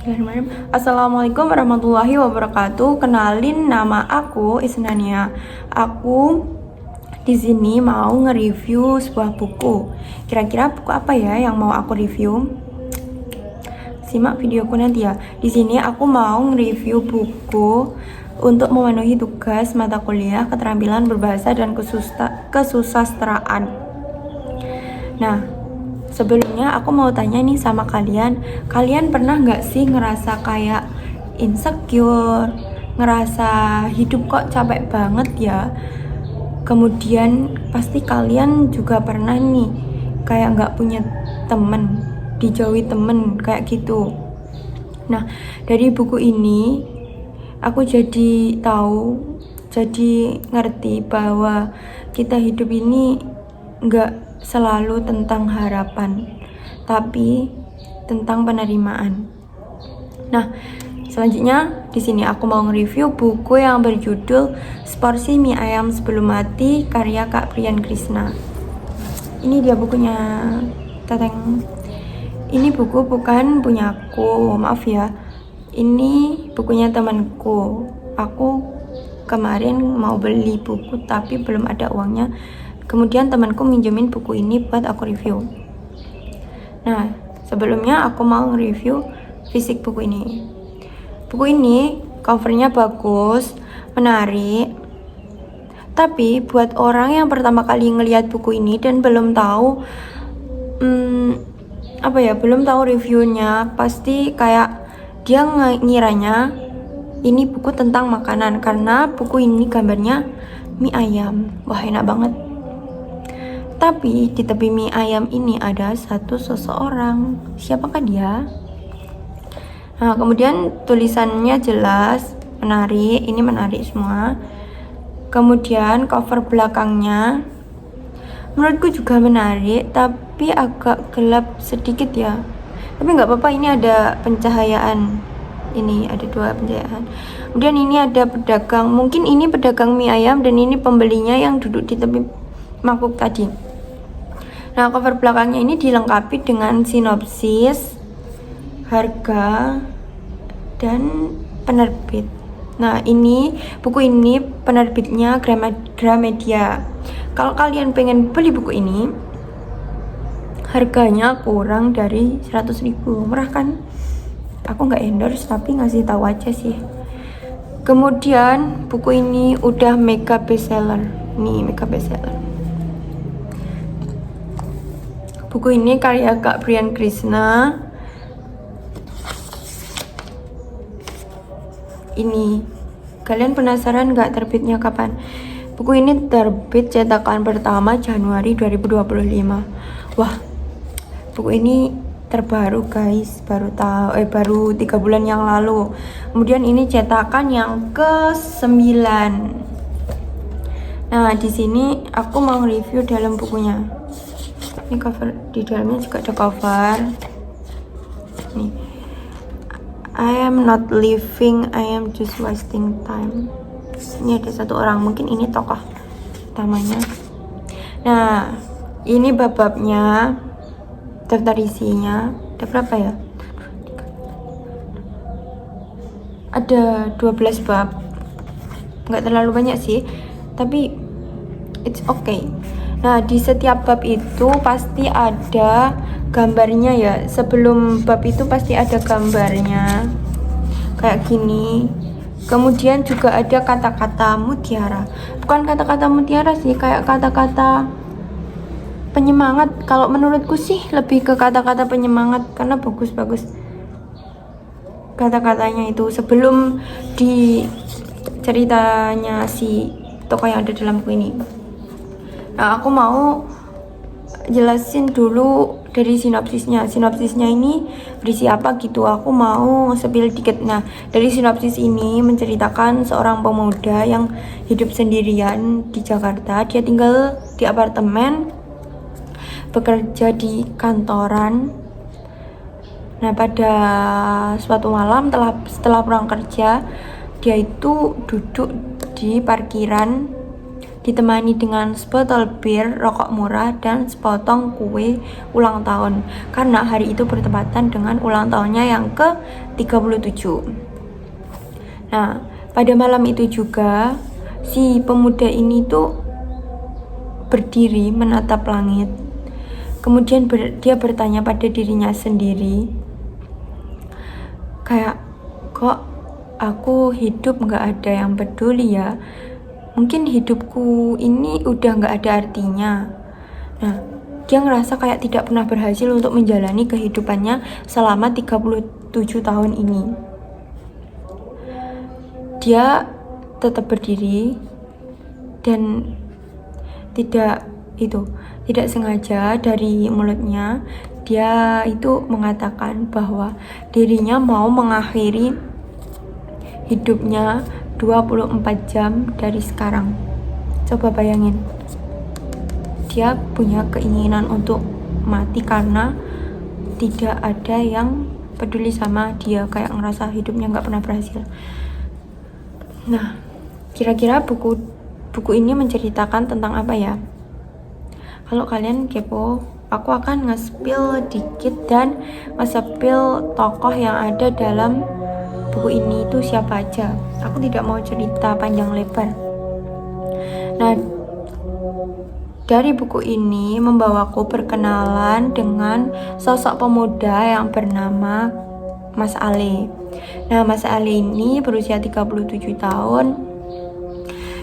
Bismillahirrahmanirrahim. Assalamualaikum warahmatullahi wabarakatuh. Kenalin, nama aku Isnania. Aku di sini mau nge-review sebuah buku. Kira-kira buku apa ya yang mau aku review? Simak videoku nanti ya. Di sini aku mau nge-review buku untuk memenuhi tugas mata kuliah keterampilan berbahasa dan kesusastraan. Nah, sebelumnya aku mau tanya nih sama kalian pernah nggak sih ngerasa kayak insecure, ngerasa hidup kok capek banget ya? Kemudian pasti kalian juga pernah nih kayak nggak punya temen, dijauhi temen kayak gitu. Nah, dari buku ini aku jadi ngerti bahwa kita hidup ini nggak selalu tentang harapan, tapi tentang penerimaan. Nah, selanjutnya di sini aku mau nge-review buku yang berjudul Seporsi Mie Ayam Sebelum Mati karya Kak Brian Krishna. Ini dia bukunya. Teteng. Ini buku bukan punyaku, maaf ya. Ini bukunya temanku. Aku kemarin mau beli buku tapi belum ada uangnya. Kemudian temanku minjemin buku ini buat aku review. Nah, sebelumnya aku mau nge-review fisik buku ini. Buku ini covernya bagus, menarik. Tapi buat orang yang pertama kali ngelihat buku ini dan belum tahu belum tahu reviewnya, pasti kayak dia ngiranya ini buku tentang makanan karena buku ini gambarnya mie ayam. Wah, enak banget. Tapi di tepi mie ayam ini ada seseorang. Siapakah dia? Nah, kemudian tulisannya jelas, menarik. Ini menarik semua. Kemudian cover belakangnya menurutku juga menarik, tapi agak gelap sedikit ya. Tapi nggak apa-apa, ini ada pencahayaan. Ini ada 2 pencahayaan. Kemudian ini ada pedagang. Mungkin ini pedagang mie ayam dan ini pembelinya yang duduk di tepi mangkuk tadi. Nah, cover belakangnya ini dilengkapi dengan sinopsis, harga, dan penerbit. Nah, ini buku ini penerbitnya Gramedia. Kalau kalian pengen beli buku ini, harganya kurang dari 100.000. Murah kan? Aku nggak endorse tapi ngasih tahu aja sih. Kemudian buku ini udah mega bestseller. Nih, mega bestseller. Buku ini karya Kak Brian Krishna. Ini, kalian penasaran nggak terbitnya kapan? Buku ini terbit cetakan pertama Januari 2025. Wah, buku ini terbaru guys, baru 3 bulan yang lalu. Kemudian ini cetakan yang ke-9. Nah, di sini aku mau review dalam bukunya. Ini cover, di dalamnya juga ada cover. Nih, I am not living, I am just wasting time. Ini ada satu orang, mungkin ini tokoh utamanya. Nah, ini bab-babnya, daftar isinya. Ada berapa ya? Ada 12 bab. Nggak terlalu banyak sih, tapi it's okay. Nah, di setiap bab itu pasti ada gambarnya ya. Sebelum bab itu pasti ada gambarnya kayak gini. Kemudian juga ada kata-kata mutiara. Bukan kata-kata mutiara sih, kayak kata-kata penyemangat. Kalau menurutku sih lebih ke kata-kata penyemangat karena bagus-bagus kata-katanya itu sebelum di ceritanya si tokoh yang ada dalam buku ini. Nah, aku mau jelasin dulu dari sinopsisnya. Sinopsisnya ini berisi apa gitu. Aku mau spill dikit. Nah, dari sinopsis ini menceritakan seorang pemuda yang hidup sendirian di Jakarta. Dia tinggal di apartemen, bekerja di kantoran. Nah, pada suatu malam setelah pulang kerja, dia itu duduk di parkiran ditemani dengan sebotol bir, rokok murah, dan sepotong kue ulang tahun. Karena hari itu bertepatan dengan ulang tahunnya yang ke-37. Nah, pada malam itu juga si pemuda ini tuh berdiri menatap langit. Kemudian dia bertanya pada dirinya sendiri, kayak, kok aku hidup gak ada yang peduli ya? Mungkin hidupku ini udah gak ada artinya. Nah, dia ngerasa kayak tidak pernah berhasil untuk menjalani kehidupannya selama 37 tahun ini. Dia tetap berdiri dan tidak sengaja dari mulutnya dia itu mengatakan bahwa dirinya mau mengakhiri hidupnya 24 jam dari sekarang. Coba bayangin, dia punya keinginan untuk mati karena tidak ada yang peduli sama dia, kayak ngerasa hidupnya gak pernah berhasil. Nah, kira-kira buku ini menceritakan tentang apa ya? Kalau kalian kepo, aku akan nge-spill dikit dan nge-spill tokoh yang ada dalam buku ini itu siapa aja. Aku tidak mau cerita panjang lebar. Nah, dari buku ini membawaku berkenalan dengan sosok pemuda yang bernama Mas Ale. Nah, Mas Ale ini berusia 37 tahun.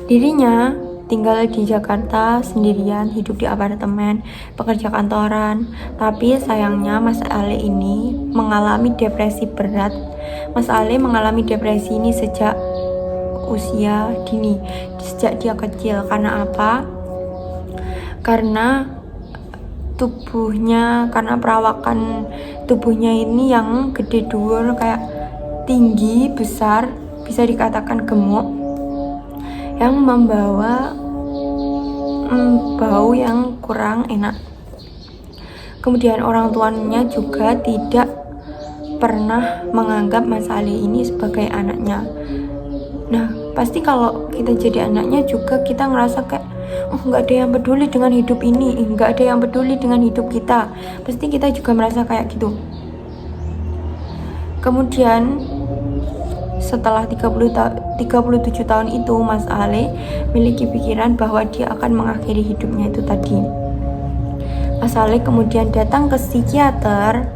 Dirinya tinggal di Jakarta sendirian, hidup di apartemen, pekerja kantoran. Tapi sayangnya Mas Ale ini mengalami depresi berat. Mas Ale mengalami depresi ini sejak usia dini, sejak dia kecil. Karena apa? Karena perawakan tubuhnya ini yang gede dhuwur, kayak tinggi, besar, bisa dikatakan gemuk, yang membawa bau yang kurang enak. Kemudian orang tuanya juga tidak pernah menganggap Mas Ale ini sebagai anaknya. Nah, pasti kalau kita jadi anaknya juga kita ngerasa kayak, oh nggak ada yang peduli dengan hidup ini, nggak ada yang peduli dengan hidup kita. Pasti kita juga merasa kayak gitu. Kemudian setelah 37 tahun itu, Mas Ale memiliki pikiran bahwa dia akan mengakhiri hidupnya itu tadi. Mas Ale kemudian datang ke psikiater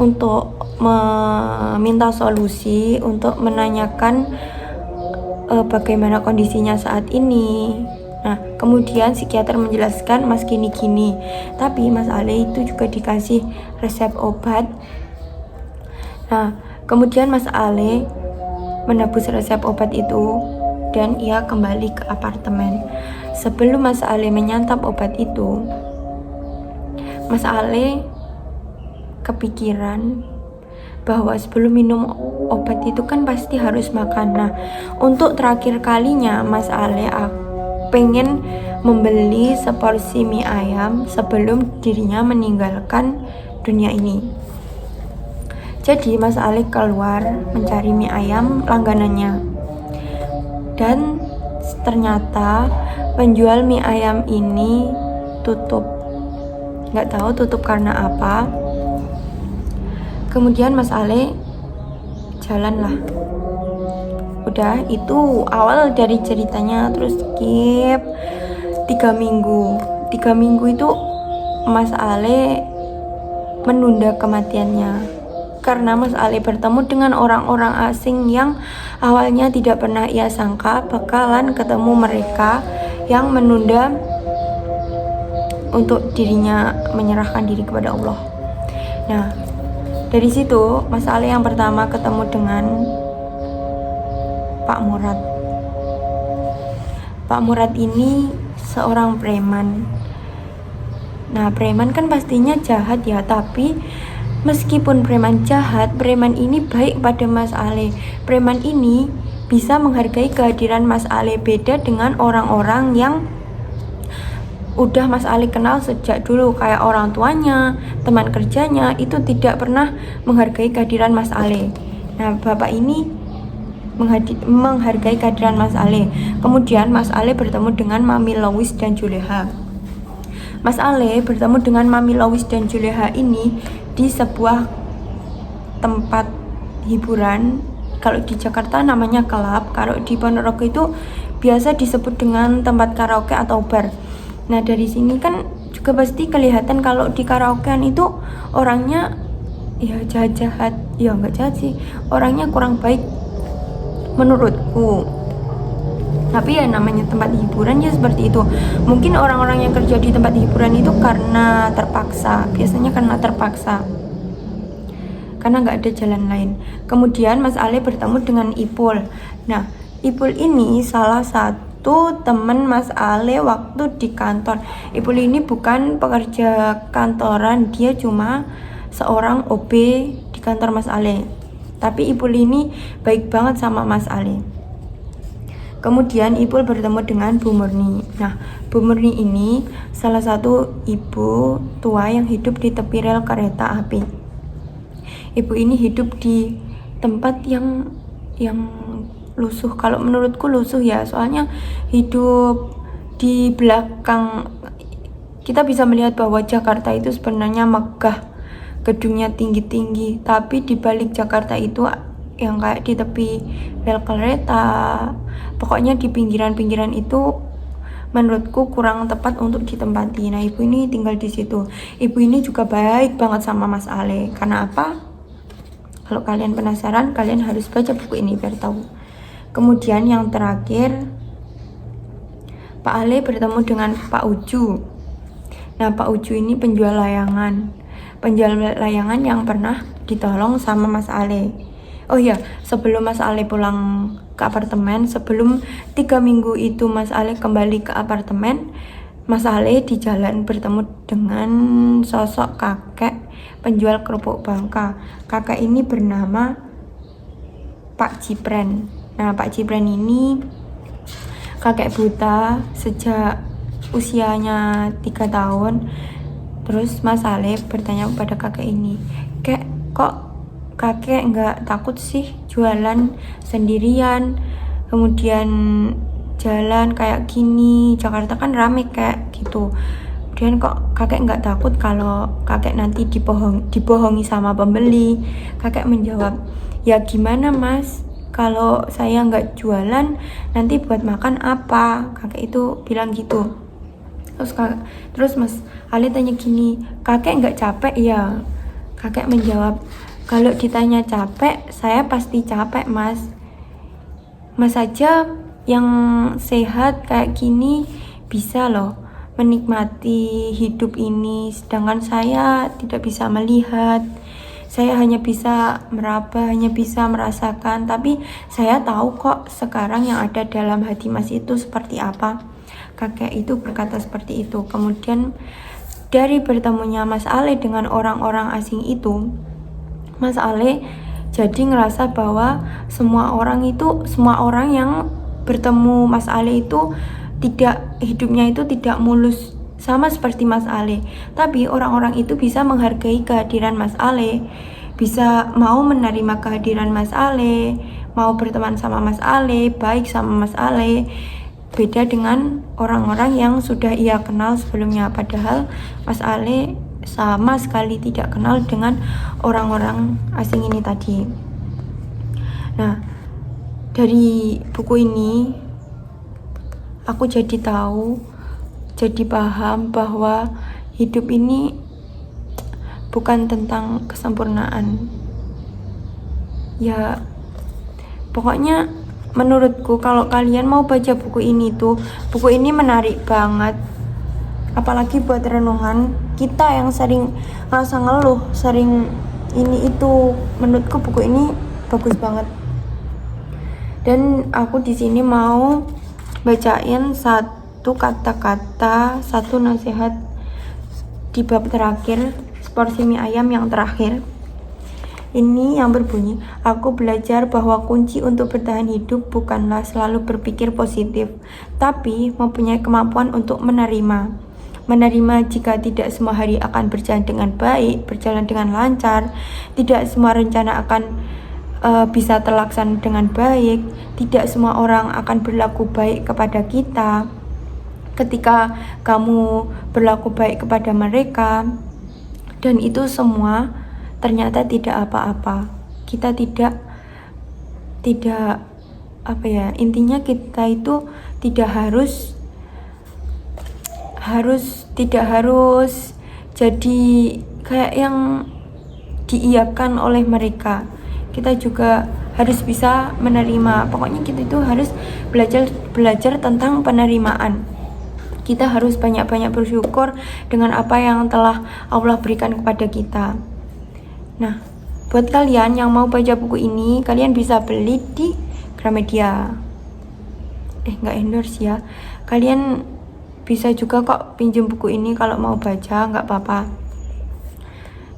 untuk meminta solusi, untuk menanyakan bagaimana kondisinya saat ini. Nah, kemudian psikiater menjelaskan, Mas gini-gini. Tapi Mas Ale itu juga dikasih resep obat. Nah, kemudian Mas Ale menebus resep obat itu dan ia kembali ke apartemen. Sebelum Mas Ale menyantap obat itu, Mas Ale kepikiran bahwa sebelum minum obat itu kan pasti harus makan. Nah, untuk terakhir kalinya Mas Ale pengen membeli seporsi mie ayam sebelum dirinya meninggalkan dunia ini. Jadi Mas Ale keluar mencari mie ayam langganannya. Dan ternyata penjual mie ayam ini tutup. Nggak tahu tutup karena apa. Kemudian Mas Ale jalan lah. Udah, itu awal dari ceritanya. Terus skip 3 minggu. 3 minggu itu Mas Ale menunda kematiannya. Karena Mas Ale bertemu dengan orang-orang asing yang awalnya tidak pernah ia sangka bakalan ketemu mereka, yang menunda untuk dirinya menyerahkan diri kepada Allah. Nah, dari situ Mas Ale yang pertama ketemu dengan Pak Murad. Pak Murad ini seorang preman. Nah, preman kan pastinya jahat ya, tapi meskipun preman jahat, preman ini baik pada Mas Ale. Preman ini bisa menghargai kehadiran Mas Ale, beda dengan orang-orang yang udah Mas Ale kenal sejak dulu, kayak orang tuanya, teman kerjanya, itu tidak pernah menghargai kehadiran Mas Ale. Nah, bapak ini menghargai kehadiran Mas Ale. Kemudian Mas Ale bertemu dengan Mami Lois dan Juleha. Mas Ale bertemu dengan Mami Lois dan Juleha ini di sebuah tempat hiburan. Kalau di Jakarta namanya klub, kalau di Ponorogo itu biasa disebut dengan tempat karaoke atau bar. Nah dari sini kan juga pasti kelihatan kalau di karaokean itu orangnya ya jahat-jahat, ya nggak jahat sih, orangnya kurang baik menurutku. Tapi ya namanya tempat hiburan ya seperti itu. Mungkin orang-orang yang kerja di tempat hiburan itu karena terpaksa, biasanya karena terpaksa, karena nggak ada jalan lain. Kemudian Mas Ale bertemu dengan Ipul. Nah Ipul ini salah satu teman Mas Ale waktu di kantor. Ipul ini bukan pekerja kantoran, dia cuma seorang OB di kantor Mas Ale. Tapi Ipul ini baik banget sama Mas Ale. Kemudian Ipul bertemu dengan Bu Murni. Nah, Bu Murni ini salah satu ibu tua yang hidup di tepi rel kereta api. Ibu ini hidup di tempat yang lusuh. Kalau menurutku lusuh ya, soalnya hidup di belakang. Kita bisa melihat bahwa Jakarta itu sebenarnya megah, gedungnya tinggi-tinggi, tapi di balik Jakarta itu yang kayak di tepi rel kereta, pokoknya di pinggiran-pinggiran itu menurutku kurang tepat untuk ditempati. Nah ibu ini tinggal di situ. Ibu ini juga baik banget sama Mas Ale. Karena apa? Kalau kalian penasaran, kalian harus baca buku ini biar tahu. Kemudian yang terakhir, Pak Ale bertemu dengan Pak Uju. Nah Pak Uju ini penjual layangan yang pernah ditolong sama Mas Ale. Oh ya, sebelum Mas Ale pulang ke apartemen, sebelum 3 minggu itu Mas Ale kembali ke apartemen, Mas Ale di jalan bertemu dengan sosok kakek penjual kerupuk bangka. Kakek ini bernama Pak Cipren. Nah Pak Cipren ini kakek buta sejak usianya 3 tahun. Terus Mas Ale bertanya kepada kakek ini, "Kek, kok kakek nggak takut sih jualan sendirian, kemudian jalan kayak gini, Jakarta kan rame kayak gitu. Kemudian kok kakek nggak takut kalau kakek nanti dibohongi sama pembeli?" Kakek menjawab, "Ya gimana Mas, kalau saya nggak jualan nanti buat makan apa?" Kakek itu bilang gitu. Terus Mas Ale tanya gini, "Kakek nggak capek ya?" Kakek menjawab, "Kalau ditanya capek, saya pasti capek Mas. Mas aja yang sehat kayak gini bisa loh menikmati hidup ini, sedangkan saya tidak bisa melihat. Saya hanya bisa meraba, hanya bisa merasakan, tapi saya tahu kok sekarang yang ada dalam hati Mas itu seperti apa." Kakek itu berkata seperti itu. Kemudian dari bertemunya Mas Ale dengan orang-orang asing itu, Mas Ale jadi ngerasa bahwa semua orang yang bertemu Mas Ale itu hidupnya itu tidak mulus sama seperti Mas Ale. Tapi orang-orang itu bisa menghargai kehadiran Mas Ale, bisa mau menerima kehadiran Mas Ale, mau berteman sama Mas Ale, baik sama Mas Ale. Beda dengan orang-orang yang sudah ia kenal sebelumnya, padahal Mas Ale sama sekali tidak kenal dengan orang-orang asing ini tadi. Nah, dari buku ini aku jadi paham bahwa hidup ini bukan tentang kesempurnaan. Ya, pokoknya menurutku kalau kalian mau baca buku ini menarik banget. Apalagi buat renungan kita yang sering ngerasa ngeluh, sering ini itu. Menurutku buku ini bagus banget. Dan aku di sini mau bacain satu kata-kata, satu nasihat di bab terakhir, seporsi mie ayam yang terakhir. Ini yang berbunyi, "Aku belajar bahwa kunci untuk bertahan hidup bukanlah selalu berpikir positif, tapi mempunyai kemampuan untuk menerima. Menerima jika tidak semua hari akan berjalan dengan baik, berjalan dengan lancar, tidak semua rencana akan bisa terlaksana dengan baik. Tidak semua orang akan berlaku baik kepada kita. Ketika kamu berlaku baik kepada mereka, dan itu semua ternyata tidak apa-apa. Kita tidak apa ya, intinya kita itu tidak harus jadi kayak yang diiyakan oleh mereka. Kita juga harus bisa menerima. Pokoknya kita itu harus belajar tentang penerimaan. Kita harus banyak-banyak bersyukur dengan apa yang telah Allah berikan kepada kita. Nah, buat kalian yang mau baca buku ini, kalian bisa beli di Gramedia. Nggak endorse ya. Kalian bisa juga kok pinjam buku ini kalau mau baca, nggak apa-apa.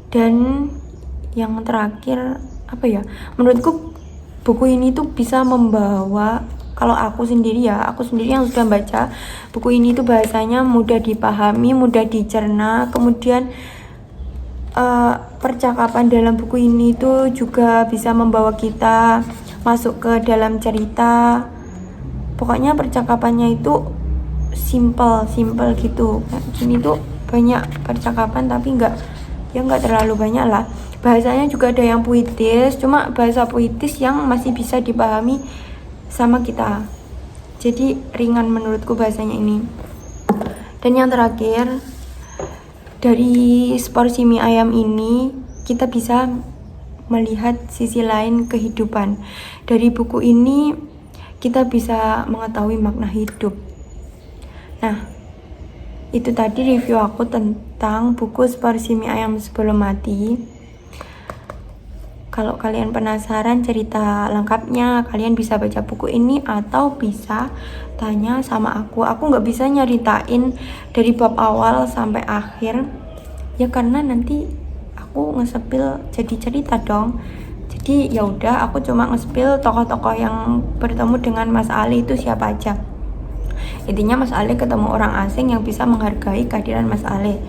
Dan yang terakhir, apa ya, menurutku buku ini tuh bisa membawa, kalau aku sendiri yang sudah baca buku ini tuh bahasanya mudah dipahami, mudah dicerna. Kemudian percakapan dalam buku ini tuh juga bisa membawa kita masuk ke dalam cerita. Pokoknya percakapannya itu simple gitu. Gini tuh banyak percakapan tapi nggak terlalu banyak lah. Bahasanya juga ada yang puitis, cuma bahasa puitis yang masih bisa dipahami sama kita. Jadi ringan menurutku bahasanya ini. Dan yang terakhir, dari seporsi mie ayam ini kita bisa melihat sisi lain kehidupan. Dari buku ini kita bisa mengetahui makna hidup. Nah, itu tadi review aku tentang buku Seporsi Mie Ayam Sebelum Mati. Kalau kalian penasaran cerita lengkapnya, kalian bisa baca buku ini atau bisa tanya sama aku. Aku nggak bisa nyeritain dari bab awal sampai akhir, ya karena nanti aku nge-spill jadi cerita dong. Jadi ya udah, aku cuma nge-spill tokoh-tokoh yang bertemu dengan Mas Ali itu siapa aja. Intinya Mas Ali ketemu orang asing yang bisa menghargai kehadiran Mas Ali.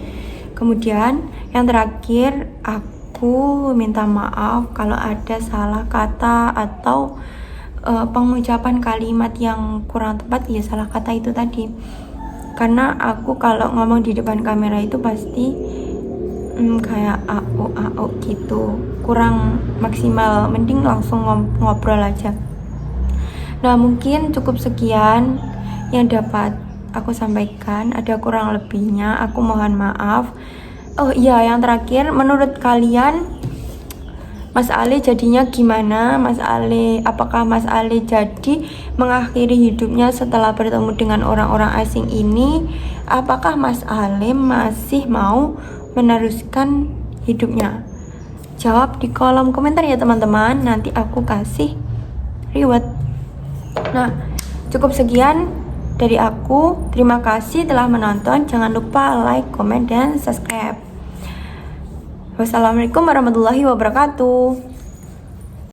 Kemudian yang terakhir, aku minta maaf kalau ada salah kata atau pengucapan kalimat yang kurang tepat. Ya salah kata itu tadi, karena aku kalau ngomong di depan kamera itu pasti kayak au gitu, kurang maksimal. Mending langsung ngobrol aja. Nah, mungkin cukup sekian yang dapat aku sampaikan. Ada kurang lebihnya, aku mohon maaf. Oh iya, yang terakhir, menurut kalian Mas Ali jadinya gimana? Apakah Mas Ali jadi mengakhiri hidupnya setelah bertemu dengan orang-orang asing ini? Apakah Mas Ali masih mau meneruskan hidupnya? Jawab di kolom komentar ya teman-teman, nanti aku kasih reward. Nah, cukup sekian dari aku. Terima kasih telah menonton. Jangan lupa like, comment, dan subscribe. Wassalamualaikum warahmatullahi wabarakatuh.